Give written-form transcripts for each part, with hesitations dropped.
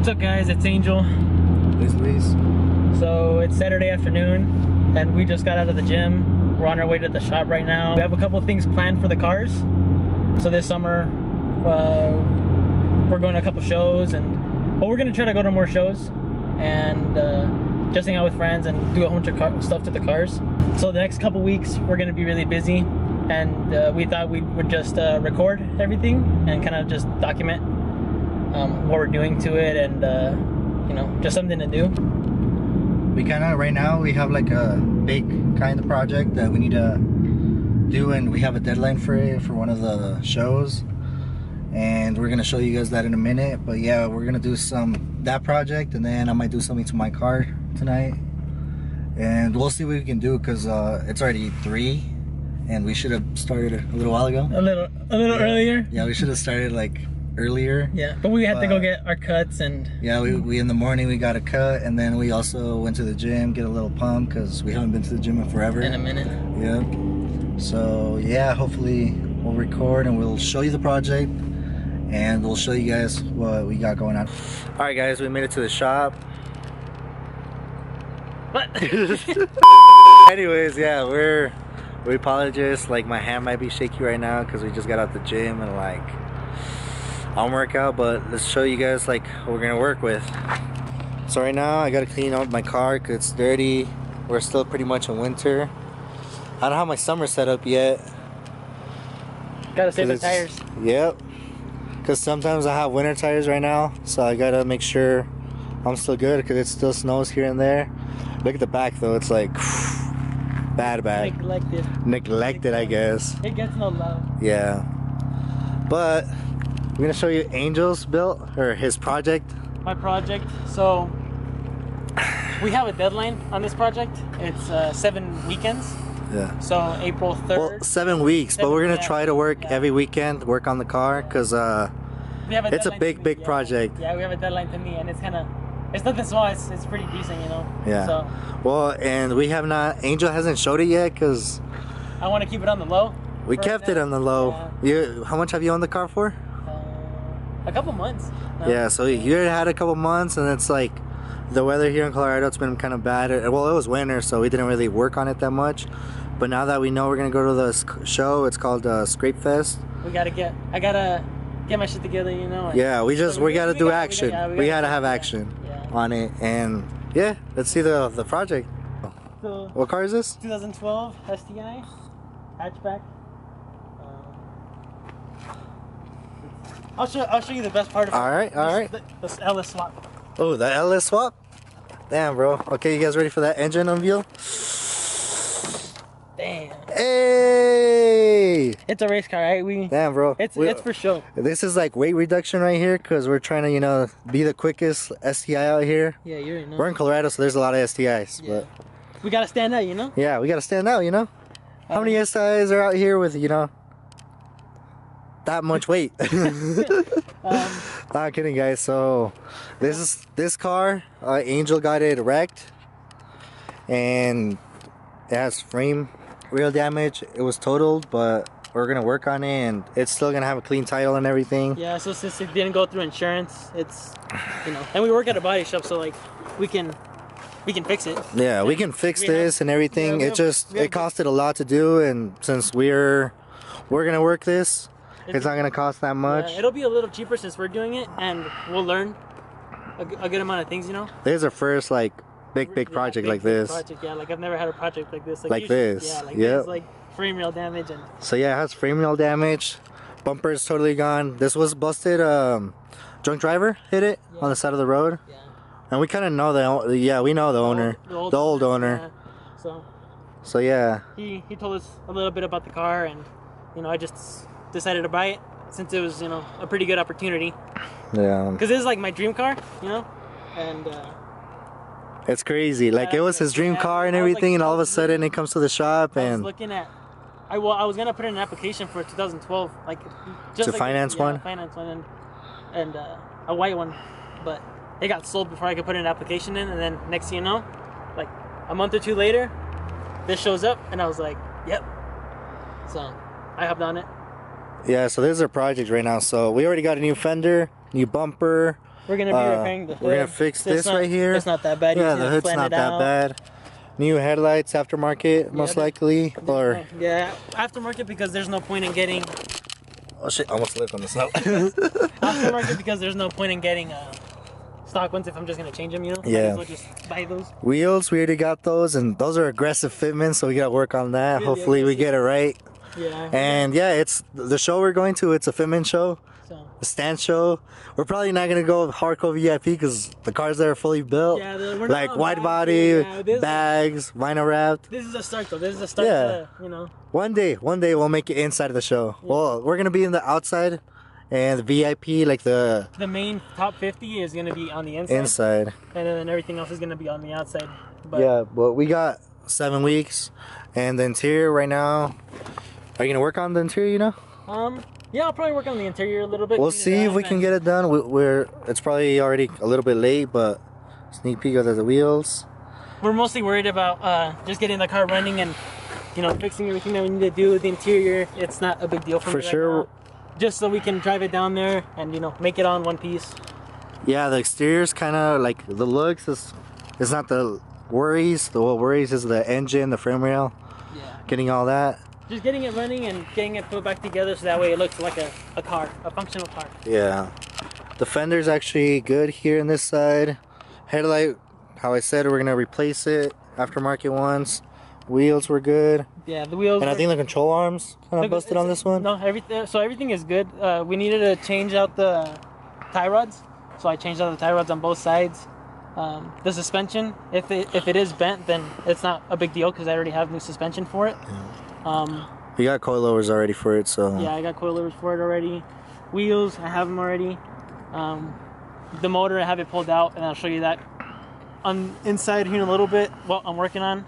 What's up guys, it's Angel. It's Luis. So it's Saturday afternoon and we just got out of the gym. We're on our way to the shop right now. We have a couple of things planned for the cars. So this summer we're going to a couple shows, and we're going to try to go to more shows and just hang out with friends and do a bunch of stuff to the cars. So the next couple weeks we're going to be really busy, and we thought we would just record everything and kind of just document what we're doing to it, and you know, just something to do. We kind of, right now, we have like a big kind of project that we need to do, and we have a deadline for it for one of the shows, and we're gonna show you guys that in a minute. But yeah, we're gonna do that project, and then I might do something to my car tonight, and we'll see what we can do, because it's already 3 and we should have started a little while ago. A little earlier. Yeah, we should have started like earlier. Yeah, but we had to go get our cuts, and yeah, we in the morning we got a cut, and then we also went to the gym, get a little pump, because we haven't been to the gym in forever. In a minute. Yeah. So yeah, hopefully we'll record and we'll show you the project, and we'll show you guys what we got going on. All right guys, we made it to the shop. What? Anyways, yeah, we apologize, like my hand might be shaky right now because we just got out the gym and like on workout, but let's show you guys like what we're gonna work with. So right now I gotta clean out my car because it's dirty. We're still pretty much in winter. I don't have my summer set up yet. Gotta save the tires. Yep, because sometimes I have winter tires right now, so I gotta make sure I'm still good because it still snows here and there. Look at the back though, it's like bad. Neglected, I guess. It gets no love. Yeah, but we're gonna show you Angel's built, or his project. My project. So we have a deadline on this project. It's 7 weekends. Yeah. So April 3rd. Well, 7 weeks, but we're gonna try to work every weekend, work on the car, because it's a big project. Yeah, we have a deadline to meet, and it's nothing small. It's pretty decent, you know. Yeah. So, well, and we have not. Angel hasn't showed it yet because I want to keep it on the low. We kept it on the low. Yeah. How much have you owned the car for? A couple months. Yeah, so you had a couple months, and it's like the weather here in Colorado, it's been kind of bad. Well, it was winter, so we didn't really work on it that much. But now that we know we're gonna go to the show, it's called Scrape Fest. I gotta get my shit together, you know. Yeah, we gotta do action. We gotta have action on it, and yeah, let's see the project. So, what car is this? 2012 STI hatchback. I'll show you the best part of it. All right. The LS swap. Oh, the LS swap? Damn, bro. Okay, you guys ready for that engine unveil? Damn. Hey! It's a race car, right? Damn, bro. It's for sure. This is like weight reduction right here, because we're trying to, you know, be the quickest STI out here. Yeah, you already know. We're in Colorado, so there's a lot of STIs, but we gotta stand out, you know? Yeah, we gotta stand out, you know? How many STIs are out here with, you know, that much weight? Not kidding, guys. So this car, Angel got it wrecked, and it has frame wheel damage. It was totaled, but we're gonna work on it, and it's still gonna have a clean title and everything. Yeah, so since it didn't go through insurance, it's, you know, and we work at a body shop, so like we can fix it. Yeah, we can fix this and everything. It costed a lot to do, and since we're gonna work this, it's not gonna cost that much. Yeah, it'll be a little cheaper since we're doing it, and we'll learn a good amount of things, you know. This is our first like big project like this. Yeah, like I've never had a project like this. Like this. Yeah, like yep. this, like frame rail damage, and so yeah, it has frame rail damage. Bumper is totally gone. This was busted. Drunk driver hit it on the side of the road. Yeah. And we kind of know we know the owner, the old owner. Yeah. So yeah. He told us a little bit about the car, and you know, I just decided to buy it since it was, you know, a pretty good opportunity. Yeah. Because this is like my dream car, you know, and it's crazy. Like it was his dream car and everything, like, and all of a sudden it comes to the shop, and I was looking at. I was gonna put in an application for 2012, like just to finance one. Finance one, and a white one, but it got sold before I could put an application in, and then next thing you know, like a month or two later, this shows up, and I was like, yep. So I hopped on it. Yeah, so this is our project right now. So we already got a new fender, new bumper, We're gonna be repairing the hood. We're gonna fix this right here. It's not that bad. Yeah, the hood's not that bad. New headlights, aftermarket, most likely, or yeah, aftermarket because there's no point in getting. Oh shit! Almost slipped on the snow. Aftermarket because there's no point in getting stock ones if I'm just gonna change them. You know. Yeah. I'll just buy those. Wheels, we already got those, and those are aggressive fitments, so we gotta work on that. Really Hopefully, we get it right. Yeah. And yeah, it's the show we're going to. It's a fitment show. A stand show. We're probably not gonna go hardcore VIP because the cars there are fully built. Yeah, we're like not wide body, yeah, bags, vinyl wrapped. This is a start though. This is a start. Yeah. To, you know. One day we'll make it inside of the show. Yeah. Well, we're gonna be in the outside, and the VIP, like the main top 50 is gonna be on the inside. Inside. And then everything else is gonna be on the outside. But yeah, but we got 7 weeks, and the interior right now. Are you gonna work on the interior? You know. Yeah, I'll probably work on the interior a little bit. We'll see if we can get it done. It's probably already a little bit late, but sneak peek of the wheels. We're mostly worried about just getting the car running and, you know, fixing everything that we need to do with the interior. It's not a big deal for me right now. Just so we can drive it down there and, you know, make it on one piece. Yeah, the exterior's kind of like the looks. It's not the worries. The what worries is the engine, the frame rail. Yeah. Getting all that. Just getting it running and getting it put back together so that way it looks like a car, a functional car. Yeah. The fender's actually good here on this side. Headlight, how I said, we're gonna replace it. Aftermarket ones. Wheels were good. Yeah, the wheels. And I think the control arms kind of busted on this one. No, everything is good. We needed to change out the tie rods, so I changed out the tie rods on both sides. The suspension, if it is bent, then it's not a big deal because I already have new suspension for it. Yeah. We got coilovers already for it, so yeah, I got coilovers for it already. Wheels, I have them already. The motor, I have it pulled out, and I'll show you that on inside here in a little bit. What I'm working on,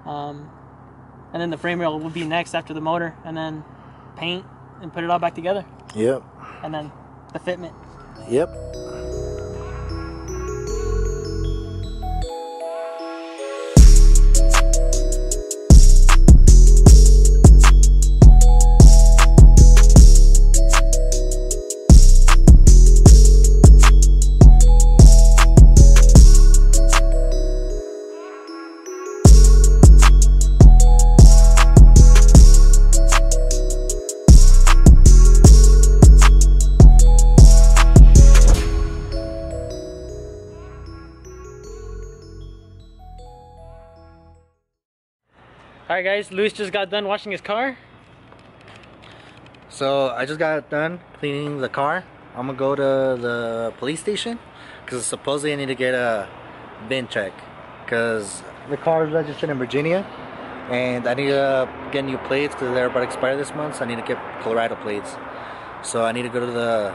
and then the frame rail will be next after the motor, and then paint and put it all back together. Yep. And then the fitment. Yep. Alright guys, Luis just got done washing his car. So I just got done cleaning the car. I'm gonna go to the police station because supposedly I need to get a VIN check because the car is registered in Virginia and I need to get new plates because they're about to expire this month, so I need to get Colorado plates. So I need to go to the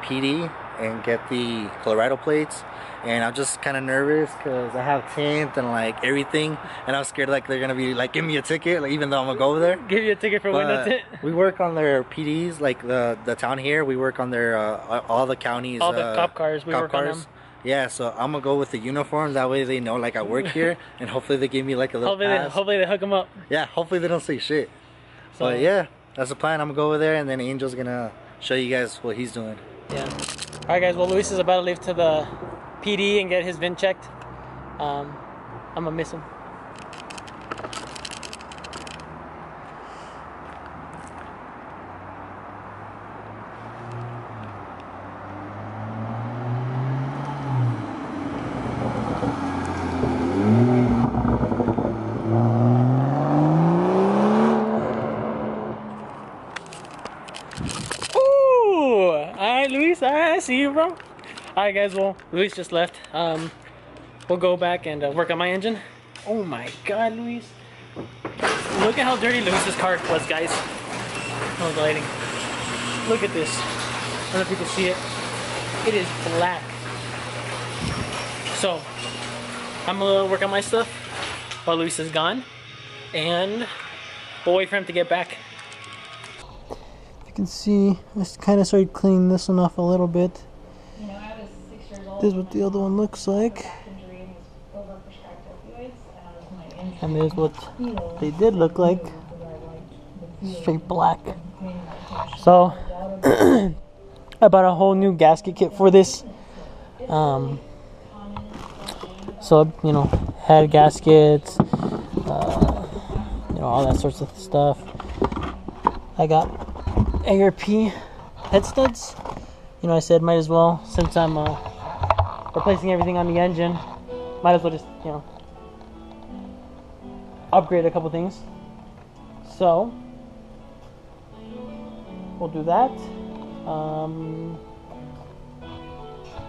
PD and get the Colorado plates, and I'm just kind of nervous because I have tint and like everything, and I'm scared like they're gonna be like give me a ticket, like, even though I'm gonna go over there. Give you a ticket for window tint. We work on their PDs, like the town here. We work on their all the counties. All the cop cars. We work on them. Yeah, so I'm gonna go with the uniforms. That way they know like I work here, and hopefully they give me like a little pass. Hopefully they hook them up. Yeah, hopefully they don't say shit. So but yeah, that's the plan. I'm gonna go over there, and then Angel's gonna show you guys what he's doing. Yeah. All right, guys. Well, Luis is about to leave to the PD and get his VIN checked. I'm gonna miss him. Alright, I see you, bro. Alright guys, well, Luis just left. We'll go back and work on my engine. Oh my god, Luis. Look at how dirty Luis's car was, guys. Oh, the lighting. Look at this. I don't know if you can see it. It is black. So, I'm gonna work on my stuff while Luis is gone. And we'll wait for him to get back. You can see I just kind of started cleaning this one off a little bit. This is what the other one looks like. And there's what they did look like. Straight black. So I bought a whole new gasket kit for this. So, you know, head gaskets, you know, all that sorts of stuff. I got ARP head studs. You know, I said might as well, since I'm replacing everything on the engine, might as well just, you know, upgrade a couple things. So we'll do that.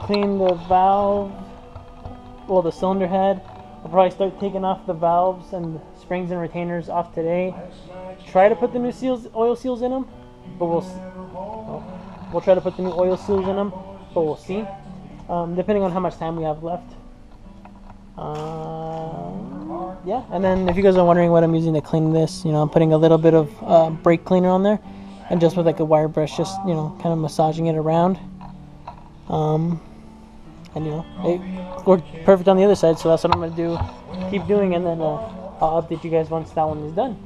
Clean the valve, well, the cylinder head. I'll probably start taking off the valves and springs and retainers off today. Try to put the new seals, oil seals in them, but we'll try to put the new oil seals in them, but we'll see. Depending on how much time we have left. Yeah, and then if you guys are wondering what I'm using to clean this, you know, I'm putting a little bit of brake cleaner on there, and just with like a wire brush, just, you know, kind of massaging it around. And you know, it worked perfect on the other side, so that's what I'm gonna do, keep doing, and then I'll update you guys once that one is done.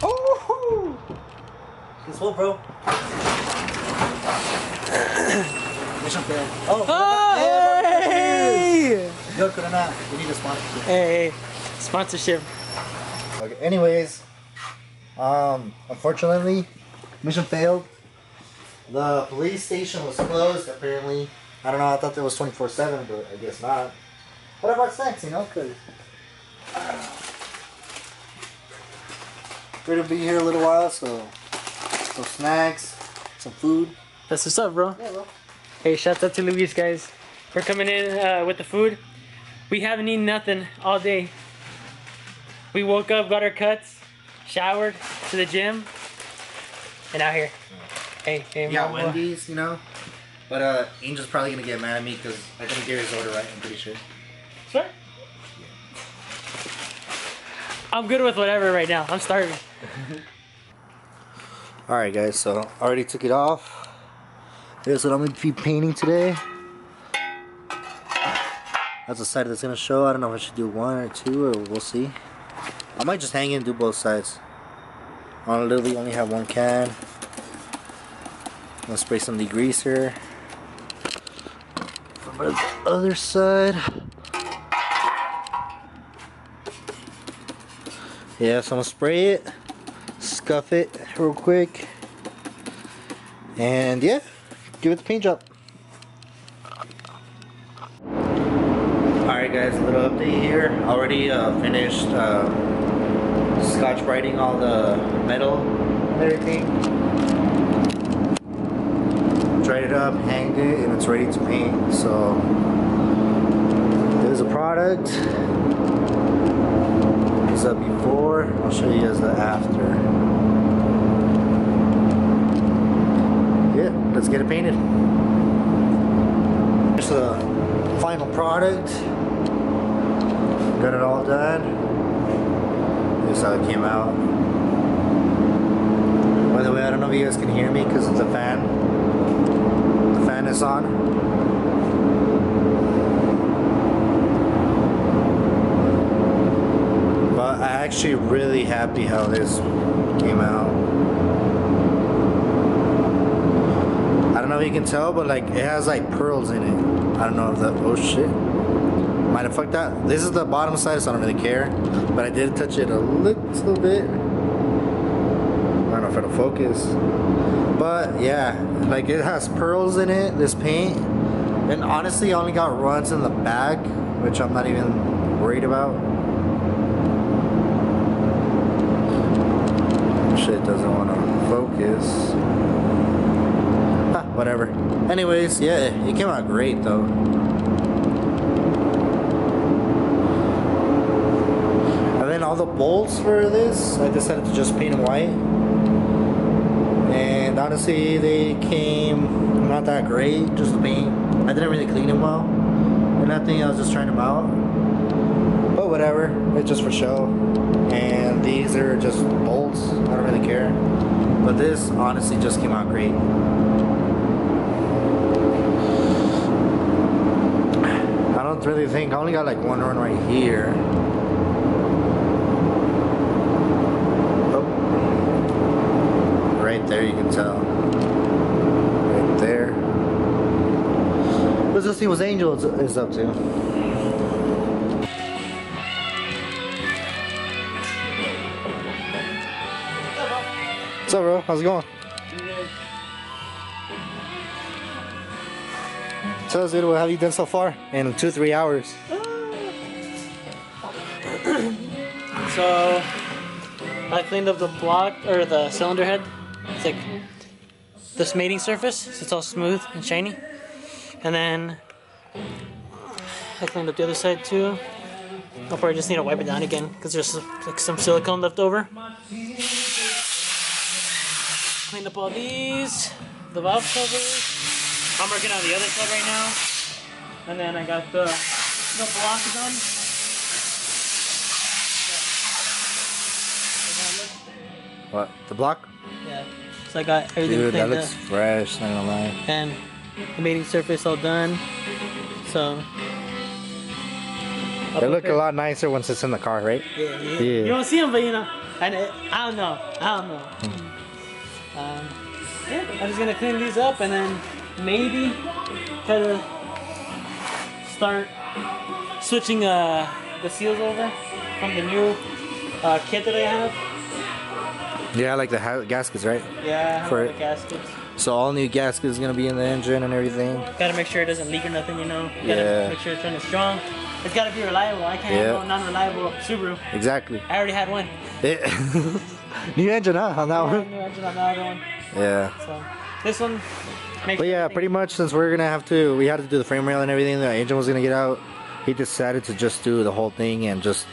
Oh, guess what, bro? Mission failed. Oh, hey! Yo, Corona, we need a sponsorship. Hey, sponsorship. Okay, anyways, unfortunately, mission failed. The police station was closed, apparently. I don't know, I thought it was 24/7, but I guess not. What about snacks, you know? Cause we're gonna be here a little while, so some snacks, some food. That's what's up, bro. Yeah, bro. Hey, shouts out to Luis, guys. We're coming in with the food. We haven't eaten nothing all day. We woke up, got our cuts, showered, to the gym, and out here. Hey, Yeah, bro. Wendy's, you know. But Angel's probably gonna get mad at me because I didn't get his order right, I'm pretty sure. Sure. I'm good with whatever right now. I'm starving. Alright guys, so I already took it off. Here's what I'm going to be painting today. That's the side that's going to show. I don't know if I should do one or two, or we'll see. I might just hang it and do both sides. I'll literally only have one can. I'm going to spray some degreaser. From the other side. Yeah, so I'm going to spray it. Scuff it real quick. And yeah. Give it the paint job. Alright guys, a little update here. Already finished scotch brighting all the metal and everything. Dried it up, hanged it, and it's ready to paint. So there's a product. This is a before. I'll show you guys the after. Let's get it painted. Here's the final product. Got it all done. This is how it came out. By the way, I don't know if you guys can hear me because it's a fan. The fan is on. But I'm actually really happy how this came out. I don't know if you can tell, but like it has like pearls in it. I don't know if that, oh shit, might have fucked that. This is the bottom side, so I don't really care, but I did touch it a little bit. I don't know if it'll focus, but yeah, like it has pearls in it, this paint. And honestly, I only got runs in the back, which I'm not even worried about. Shit doesn't want to focus. Whatever. Anyways, yeah, it came out great though. And then all the bolts for this, I decided to just paint them white. And honestly, they came not that great, just the paint. I didn't really clean them well. And nothing, I was just trying them out. But whatever, it's just for show. And these are just bolts, I don't really care. But this honestly just came out great. I don't really think, I only got like one run right here. Oh. there, you can tell. Right there. Let's just see what Angel is up to. What's up, bro? How's it going? Tell us, dude, what have you done so far in 2-3 hours? So I cleaned up the block or the cylinder head. It's like this mating surface, so it's all smooth and shiny. And then I cleaned up the other side too. I'll probably just need to wipe it down again because there's like some silicone left over. Cleaned up all these, the valve covers. I'm working on the other side right now. And then I got the block done. What? The block? Yeah. So I got everything Dude, that cleaned looks up. fresh, not gonna lie. And the mating surface all done. So They look a lot nicer once it's in the car, right? yeah. Yeah. You don't see them, but you know. And I don't know. Yeah, I'm just gonna clean these up and then maybe try to start switching the seals over from the new kit that I have. Yeah, like the gaskets, right? Yeah, For the gaskets. So all new gaskets gonna be in the engine and everything. Gotta make sure it doesn't leak or nothing, you know. Gotta Yeah. make sure it's running strong. It's gotta be reliable. I can't have no non-reliable Subaru. Exactly. I already had one. New engine, huh? On that one? New engine on the other one. Yeah. So this one makes But yeah, pretty much since we had to do the frame rail and everything, the engine was gonna get out. He decided to just do the whole thing and just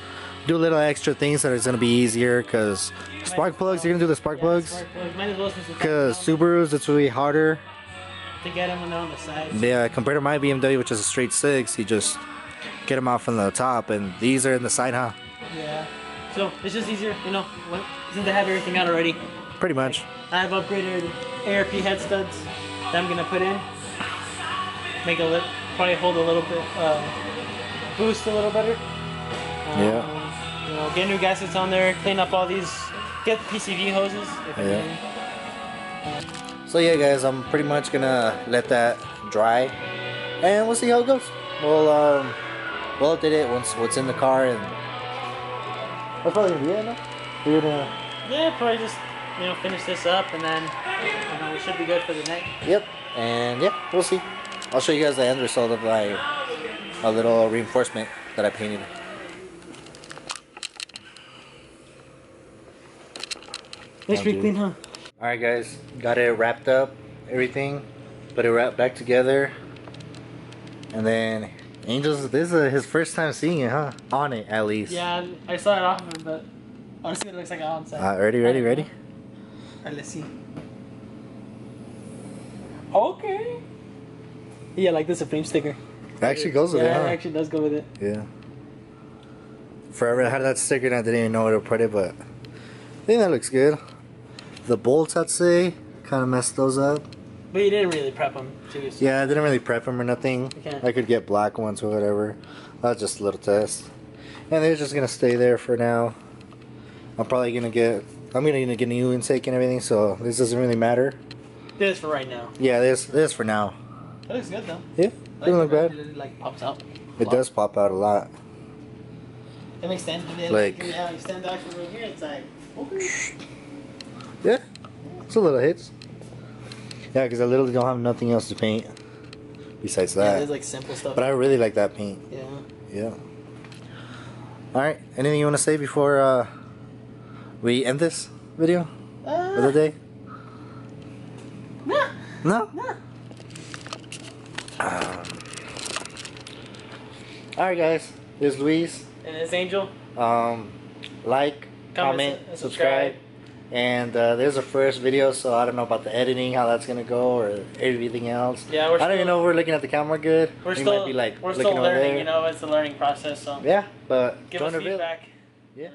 do little extra things that it's gonna be easier. Cause spark plugs, you're gonna do the spark plugs. Might as well since it's Cause Subarus, it's really harder. to get them when they're on the sides. Yeah, compared to my BMW, which is a straight 6, you just get them out from the top, and these are in the side, huh? Yeah. So it's just easier, you know, since I have everything out already. Pretty much. I have upgraded ARP head studs that I'm gonna put in. Make a probably hold a little bit, boost a little better. Yeah. You know, get new gaskets on there, clean up all these, get PCV hoses. If I Yeah. can. So yeah, guys, I'm pretty much gonna let that dry, and we'll see how it goes. We'll update it once what's in the car, and that's probably gonna be it. No? We're gonna. Yeah, probably just finish this up, and then we should be good for the night. Yep. And yeah, we'll see. I'll show you guys the end result of a little reinforcement that I painted. It's pretty clean, huh? Alright guys, got it wrapped up, everything, put it wrapped back together, and then Angel's, this is his first time seeing it, huh? On it, at least. Yeah, I saw it off of it, but honestly it looks like an onside. Ready? Alright, let's see. Okay. Yeah, like the Supreme sticker. It actually goes with yeah, it, huh? it actually does go with it. Yeah. Forever I had that sticker and I didn't even know where to put it, but I think that looks good. The bolts, I'd say, kind of messed those up. But you didn't really prep them, seriously. Yeah, I didn't really prep them or nothing. Okay. I could get black ones or whatever. That was just a little test. And they're just going to stay there for now. I'm going to get a new intake and everything, so this doesn't really matter. This is for right now. Yeah, this for now. That looks good though. Yeah, doesn't look bad. It like pops out. It does pop out a lot. It makes sense. Like- Yeah, you stand out from over here, it's like, okay. Yeah, it's a little hits. Yeah, because I literally don't have nothing else to paint besides Yeah, that. there's like simple stuff. But I really like that paint. Yeah. Yeah. Alright, anything you want to say before we end this video for the day? Nah. No? Nah. Alright guys, this is Luis. And it's Angel. Like, comment, subscribe. And there's a first video, so I don't know about the editing, how that's gonna go, or everything else. Yeah, I don't even know if we're looking at the camera good. We're We still, might be like we're looking still over learning, there. you know, it's a learning process, so Yeah, but give join us the video. feedback. Yeah.